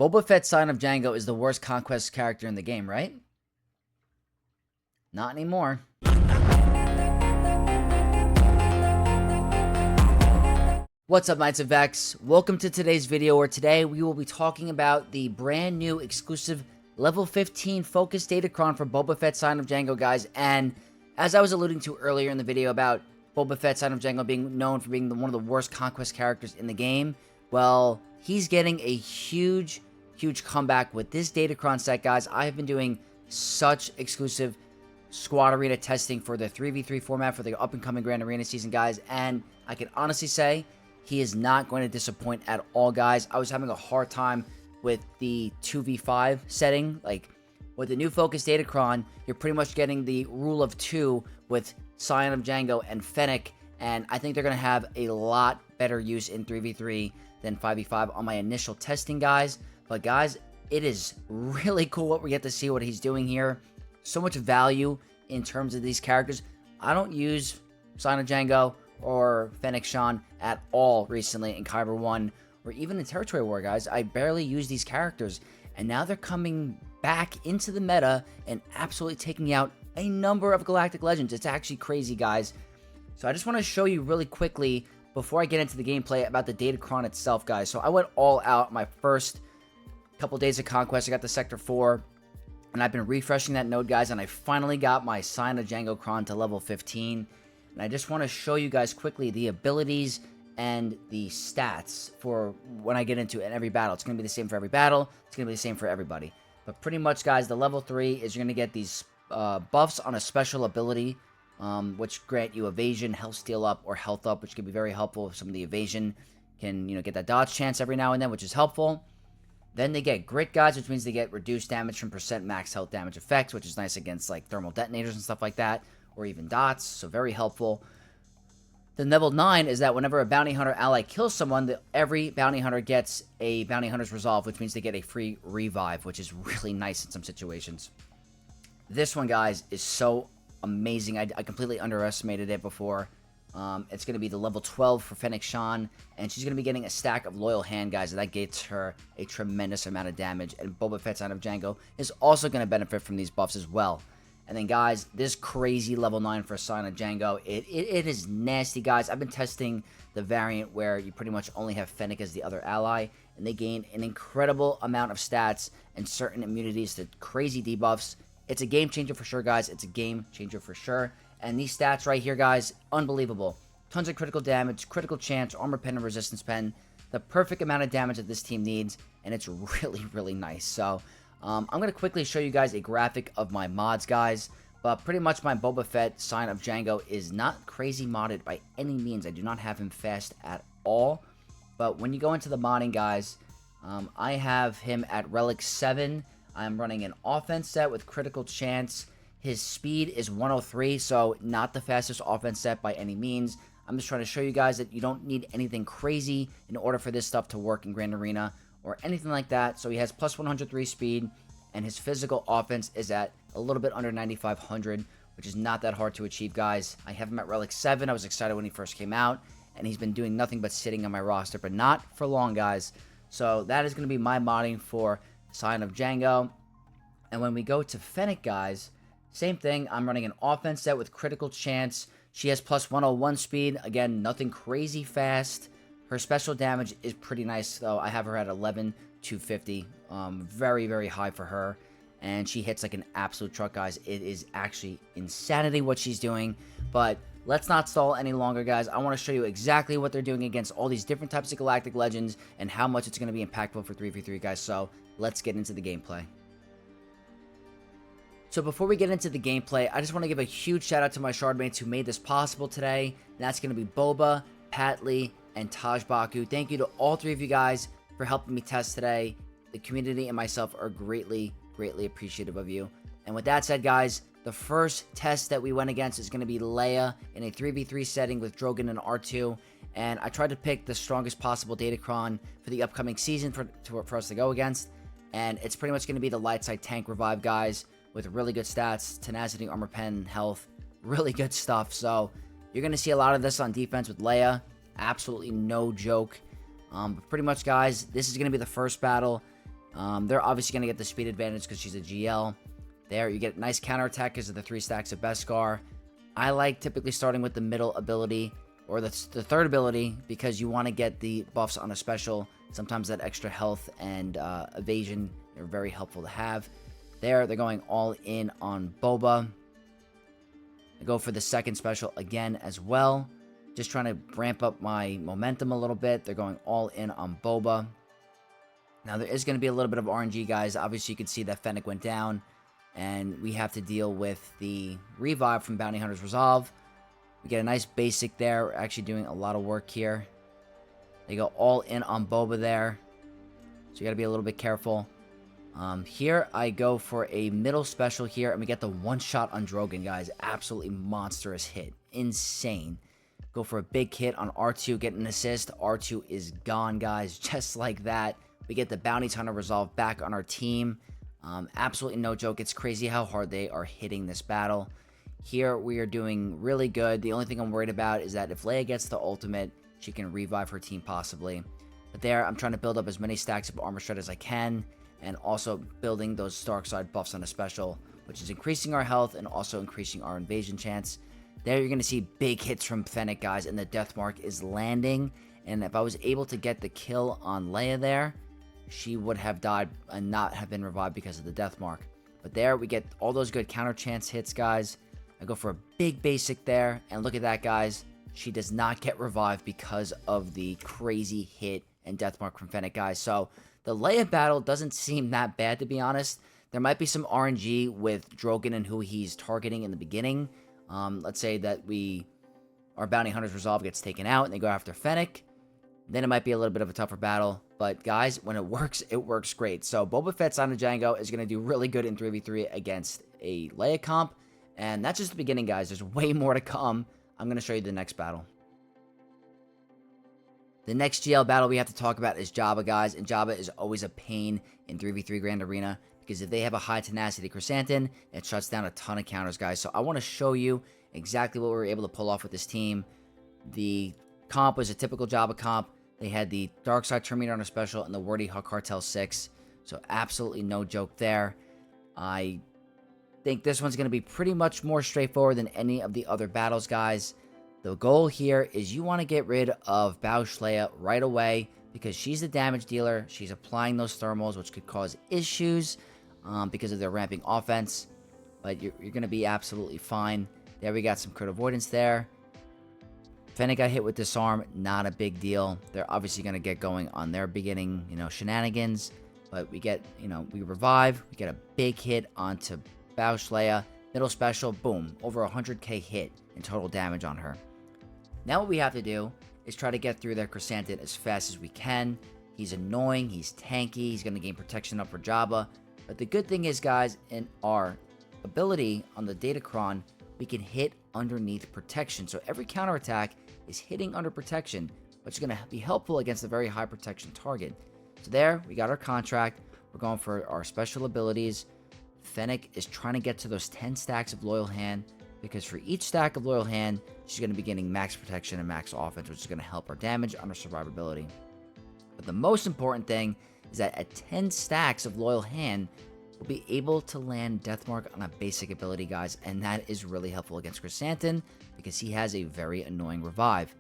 Boba Fett, Scion of Jango, is the worst conquest character in the game, right? Not anymore. What's up, Knights of Vex? Welcome to today's video, where today we will be talking about the brand new exclusive level 15 focus Datacron for Boba Fett, Scion of Jango, guys. And as I was alluding to earlier in the video about Boba Fett, Scion of Jango being known for being one of the worst conquest characters in the game, well, he's getting a huge comeback with this Datacron set, guys. I have been doing such exclusive squad arena testing for the 3v3 format for the up-and-coming Grand Arena season, guys, and I can honestly say he is not going to disappoint at all, guys. I was having a hard time with the 2v5 setting. Like, with the new Focus Datacron, you're pretty much getting the rule of 2 with Scion of Jango and Fennec, and I think they're going to have a lot better use in 3v3 than 5v5 on my initial testing, guys. But, guys, it is really cool what we get to see what he's doing here. So much value in terms of these characters. I don't use Scion of Jango or Fennec Shan at all recently in Kyber 1 or even in Territory War, guys. I barely use these characters, and now they're coming back into the meta and absolutely taking out a number of Galactic Legends. It's actually crazy, guys. So I just want to show you really quickly before I get into the gameplay about the Datacron itself, guys. So I went all out my first couple days of Conquest. I got the Sector 4, and I've been refreshing that node, guys, and I finally got my Scion of Jango Cron to level 15. And I just want to show you guys quickly the abilities and the stats for when I get into it in every battle. It's going to be the same for every battle. It's going to be the same for everybody. But pretty much, guys, the level 3 is you're going to get these buffs on a special ability, which grant you evasion, health steal up, or health up, which can be very helpful if some of the evasion can, get that dodge chance every now and then, which is helpful. Then they get grit, guys, which means they get reduced damage from % max health damage effects, which is nice against like thermal detonators and stuff like that, or even dots, so very helpful. Then level 9 is that whenever a bounty hunter ally kills someone, every bounty hunter gets a bounty hunter's resolve, which means they get a free revive, which is really nice in some situations. This one, guys, is so amazing. I completely underestimated it before. It's going to be the level 12 for Fennec Shan, and she's going to be getting a stack of Loyal Hand, guys, and that gets her a tremendous amount of damage. And Boba Fett, Scion of Jango, is also going to benefit from these buffs as well. And then, guys, this crazy level 9 for Scion of Jango, it is nasty, guys. I've been testing the variant where you pretty much only have Fennec as the other ally, and they gain an incredible amount of stats and certain immunities to crazy debuffs. It's a game changer for sure, guys. It's a game changer for sure. And these stats right here, guys, unbelievable. Tons of critical damage, critical chance, armor pen, and resistance pen. The perfect amount of damage that this team needs, and it's really nice. So, I'm going to quickly show you guys a graphic of my mods, guys. But pretty much my Boba Fett, Scion of Jango, is not crazy modded by any means. I do not have him fast at all. But when you go into the modding, guys, I have him at Relic 7. I'm running an offense set with critical chance. His speed is 103, so not the fastest offense set by any means. I'm just trying to show you guys that you don't need anything crazy in order for this stuff to work in Grand Arena or anything like that. So he has plus 103 speed, and his physical offense is at a little bit under 9,500, which is not that hard to achieve, guys. I have him at Relic 7. I was excited when he first came out, and he's been doing nothing but sitting on my roster, but not for long, guys. So that is going to be my modding for Scion of Jango. And when we go to Fennec, guys, same thing. I'm running an offense set with critical chance. She has plus 101 speed. Again, nothing crazy fast. Her special damage is pretty nice, though. I have her at 11,250. Very high for her. And she hits like an absolute truck, guys. It is actually insanity what she's doing. But let's not stall any longer, guys. I want to show you exactly what they're doing against all these different types of Galactic Legends and how much it's going to be impactful for 3v3, guys. So let's get into the gameplay. So before we get into the gameplay, I just want to give a huge shout out to my shardmates who made this possible today. And that's going to be Boba, Patley, and Taj Baku. Thank you to all three of you guys for helping me test today. The community and myself are greatly appreciative of you. And with that said, guys, the first test that we went against is going to be Leia in a 3v3 setting with Drogon and R2. And I tried to pick the strongest possible Datacron for the upcoming season for us to go against. And it's pretty much going to be the light side tank revive, guys, with really good stats, tenacity, armor pen, health, really good stuff. So you're going to see a lot of this on defense with Leia. Absolutely no joke. But pretty much, guys, this is going to be the first battle. They're obviously going to get the speed advantage because she's a GL. There, you get nice counterattack because of the 3 stacks of Beskar. I like typically starting with the middle ability, or the third ability, because you want to get the buffs on a special. Sometimes that extra health and evasion are very helpful to have. There, they're going all in on Boba. I go for the second special again as well. Just trying to ramp up my momentum a little bit. They're going all in on Boba. Now, there is going to be a little bit of RNG, guys. Obviously, you can see that Fennec went down, and we have to deal with the revive from Bounty Hunter's Resolve. We get a nice basic there. We're actually doing a lot of work here. They go all in on Boba there, so you got to be a little bit careful. Here, I go for a middle special here, and we get the one-shot on Drogon, guys. Absolutely monstrous hit. Insane. Go for a big hit on R2, get an assist. R2 is gone, guys, just like that. We get the Bounty Hunter Resolve back on our team. Absolutely no joke. It's crazy how hard they are hitting this battle. Here, we are doing really good. The only thing I'm worried about is that if Leia gets the ultimate, she can revive her team possibly. But there, I'm trying to build up as many stacks of armor shred as I can, and also building those dark side buffs on a special, which is increasing our health and also increasing our invasion chance. There, you're going to see big hits from Fennec, guys, and the death mark is landing. And if I was able to get the kill on Leia there, she would have died and not have been revived because of the death mark. But there, we get all those good counter chance hits, guys. I go for a big basic there, and look at that, guys. She does not get revived because of the crazy hit and death mark from Fennec, guys. So the Leia battle doesn't seem that bad, to be honest. There might be some RNG with Drogon and who he's targeting in the beginning. Let's say that our Bounty Hunter's Resolve gets taken out and they go after Fennec. Then it might be a little bit of a tougher battle. But guys, when it works great. So Boba Fett, Scion of Jango is going to do really good in 3v3 against a Leia comp. And that's just the beginning, guys. There's way more to come. I'm going to show you the next battle. The next GL battle we have to talk about is Jabba, guys. And Jabba is always a pain in 3v3 Grand Arena, because if they have a high tenacity chrysanthemum, it shuts down a ton of counters, guys. So I want to show you exactly what we were able to pull off with this team. The comp was a typical Jabba comp. They had the Dark Side Terminator on a special and the Wordy Hutt Cartel 6. So absolutely no joke there. I think this one's going to be pretty much more straightforward than any of the other battles, guys. The goal here is you want to get rid of SWGOH Leia right away, because she's the damage dealer. She's applying those thermals, which could cause issues because of their ramping offense. But you're going to be absolutely fine. There, we got some crit avoidance there. Fennec got hit with disarm, not a big deal. They're obviously going to get going on their beginning, shenanigans. But we get, we revive. We get a big hit onto SWGOH Leia. Middle special, boom, over 100k hit in total damage on her. Now what we have to do is try to get through their chrysanthemum as fast as we can. He's annoying, he's tanky, he's going to gain protection up for Jabba. But the good thing is, guys, in our ability on the Datacron, we can hit underneath protection. So every counterattack is hitting under protection, which is going to be helpful against a very high protection target. So there, we got our contract. We're going for our special abilities. Fennec is trying to get to those 10 stacks of Loyal Hand, because for each stack of Loyal Hand, she's going to be getting max protection and max offense, which is going to help our damage on her survivability. But the most important thing is that at 10 stacks of Loyal Hand, we'll be able to land Deathmark on a basic ability, guys, and that is really helpful against Chrysanthemum, because he has a very annoying revive.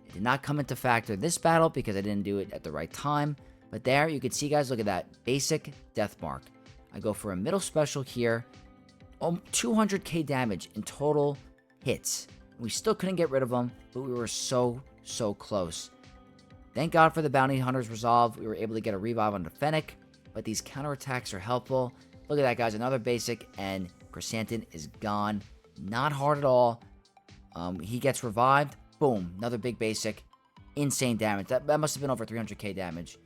It did not come into factor this battle because I didn't do it at the right time, but there you can see, guys, look at that, basic Deathmark. I go for a middle special here, 200k damage in total hits. We still couldn't get rid of them, but we were so close. Thank God for the Bounty Hunter's Resolve. We were able to get a revive onto Fennec, but these counterattacks are helpful. Look at that, guys. Another basic, and Chrysanthemum is gone. Not hard at all. He gets revived. Boom. Another big basic. Insane damage. That must have been over 300k damage.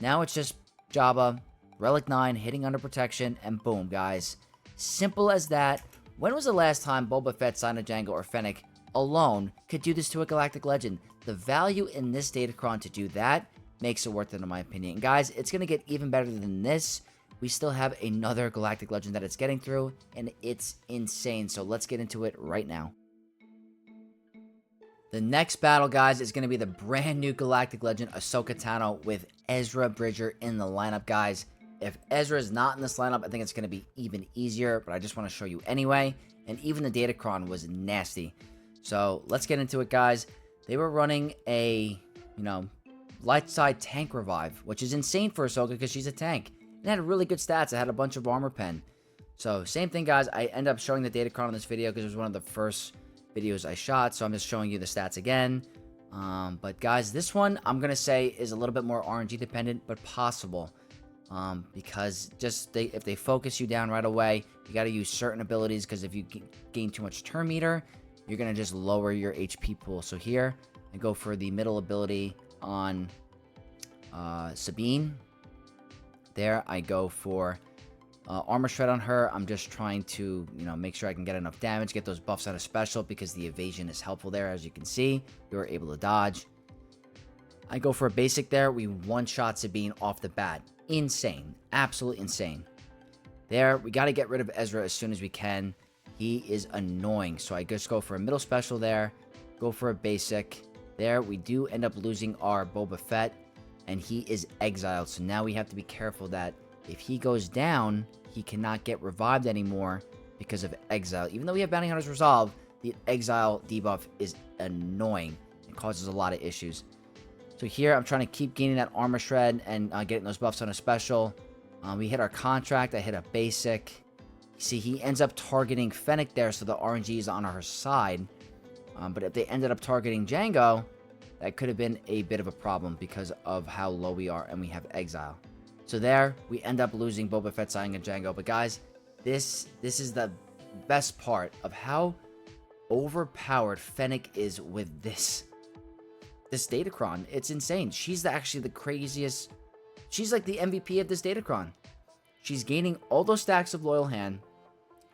Now it's just Jabba, Relic 9, hitting under protection, and boom, guys. Simple as that. When was the last time Boba Fett, Scion of Jango, or Fennec alone could do this to a Galactic Legend? The value in this Datacron to do that makes it worth it, in my opinion. And guys, it's going to get even better than this. We still have another Galactic Legend that it's getting through, and it's insane. So let's get into it right now. The next battle, guys, is going to be the brand new Galactic Legend, Ahsoka Tano, with Ezra Bridger in the lineup, guys. If Ezra is not in this lineup, I think it's going to be even easier, but I just want to show you anyway. And even the Datacron was nasty. So let's get into it, guys. They were running a, light side tank revive, which is insane for Ahsoka because she's a tank. It had really good stats. It had a bunch of armor pen. So same thing, guys. I end up showing the Datacron in this video because it was one of the first videos I shot. So I'm just showing you the stats again. But guys, this one I'm going to say is a little bit more RNG dependent, but possible. Because if they focus you down right away, you got to use certain abilities, because if you gain too much turn meter, you're going to just lower your HP pool. So here, I go for the middle ability on Sabine. There, I go for armor shred on her. I'm just trying to, make sure I can get enough damage, get those buffs on a special, because the evasion is helpful there. As you can see, we were able to dodge. I go for a basic there. We one-shot Sabine off the bat. Insane. Absolutely insane. There, we got to get rid of Ezra as soon as we can. He is annoying. So I just go for a middle special there. Go for a basic. There, we do end up losing our Boba Fett, and he is exiled. So now we have to be careful that if he goes down, he cannot get revived anymore because of exile. Even though we have Bounty Hunter's Resolve, the exile debuff is annoying. It causes a lot of issues. So here, I'm trying to keep gaining that armor shred and getting those buffs on a special. We hit our contract. I hit a basic. See, he ends up targeting Fennec there, so the RNG is on our side. But if they ended up targeting Jango, that could have been a bit of a problem because of how low we are, and we have exile. So there, we end up losing Boba Fett, Scion, and Jango. But guys, this is the best part of how overpowered Fennec is with this Datacron. It's insane. She's actually the craziest. She's like the MVP of this Datacron. She's gaining all those stacks of Loyal Hand.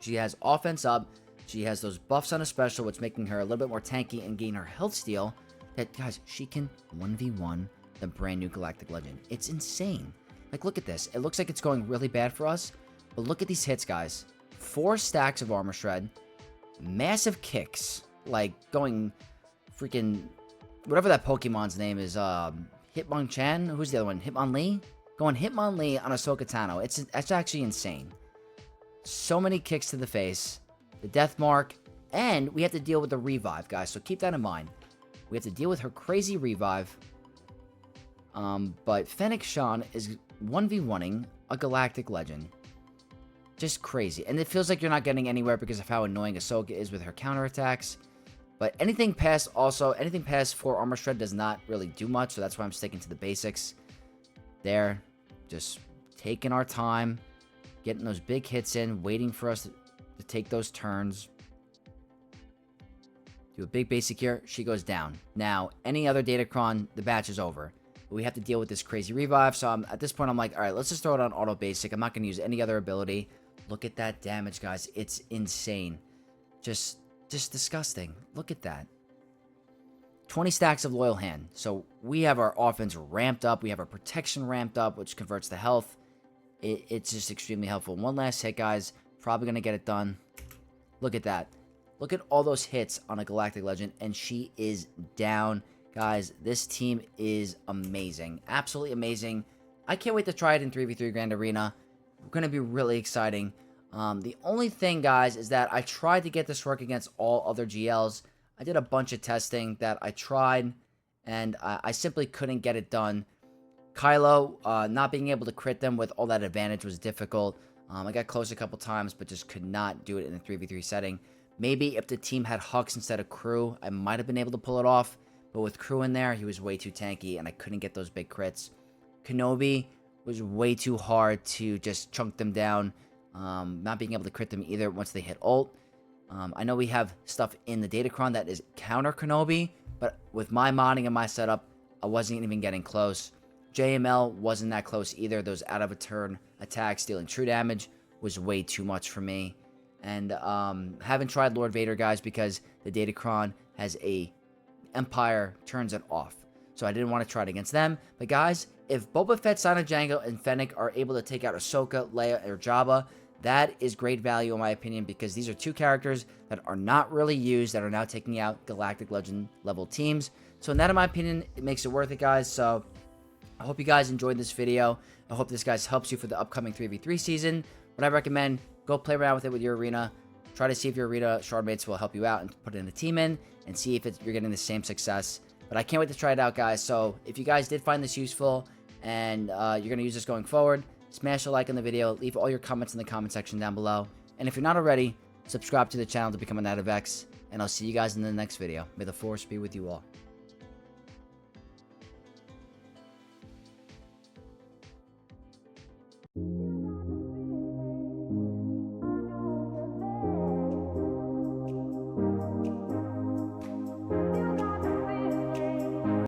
She has offense up. She has those buffs on a special, which making her a little bit more tanky and gain her health steal. That, guys, she can 1v1 the brand new Galactic Legend. It's insane. Like, look at this. It looks like it's going really bad for us, but look at these hits, guys. 4 stacks of armor shred. Massive kicks. Like, going freaking... whatever that Pokemon's name is, Hitmonchan? Who's the other one? Hitmonlee? Going Hitmonlee on Ahsoka Tano. It's actually insane. So many kicks to the face. The death mark. And we have to deal with the revive, guys. So keep that in mind. We have to deal with her crazy revive. But Fennec Shan is 1v1ing a Galactic Legend. Just crazy. And it feels like you're not getting anywhere because of how annoying Ahsoka is with her counterattacks. But anything past 4 armor shred does not really do much, so that's why I'm sticking to the basics. There, just taking our time, getting those big hits in, waiting for us to take those turns. Do a big basic here, she goes down. Now, any other Datacron, the batch is over. But we have to deal with this crazy revive, so at this point I'm like, alright, let's just throw it on auto basic. I'm not going to use any other ability. Look at that damage, guys. It's insane. Just disgusting. Look at that. 20 stacks of Loyal Hand. So we have our offense ramped up. We have our protection ramped up, which converts to health. It's just extremely helpful. One last hit, guys. Probably going to get it done. Look at that. Look at all those hits on a Galactic Legend, and she is down. Guys, this team is amazing. Absolutely amazing. I can't wait to try it in 3v3 Grand Arena. It's going to be really exciting. The only thing, guys, is that I tried to get this work against all other GLs. I did a bunch of testing that I tried, and I simply couldn't get it done. Kylo, not being able to crit them with all that advantage was difficult. I got close a couple times, but just could not do it in a 3v3 setting. Maybe if the team had Hux instead of Crew, I might have been able to pull it off. But with Crew in there, he was way too tanky, and I couldn't get those big crits. Kenobi was way too hard to just chunk them down. Not being able to crit them either once they hit ult. I know we have stuff in the Datacron that is counter Kenobi, but with my modding and my setup, I wasn't even getting close. JML wasn't that close either. Those out of a turn attacks dealing true damage was way too much for me. And haven't tried Lord Vader, guys, because the Datacron has a Empire turns it off. So I didn't want to try it against them. But guys, if Boba Fett, Scion, Jango, and Fennec are able to take out Ahsoka, Leia, or Jabba, that is great value in my opinion, because these are 2 characters that are not really used, that are now taking out Galactic Legend level teams. So in that, in my opinion, it makes it worth it, guys. So I hope you guys enjoyed this video. I hope this, guys, helps you for the upcoming 3v3 season. What I recommend, go play around with it with your arena. Try to see if your arena shardmates will help you out and put in a team in and see if you're getting the same success. But I can't wait to try it out, guys. So if you guys did find this useful and you're going to use this going forward, smash a like on the video. Leave all your comments in the comment section down below. And if you're not already, subscribe to the channel to become a Knight of X. And I'll see you guys in the next video. May the Force be with you all.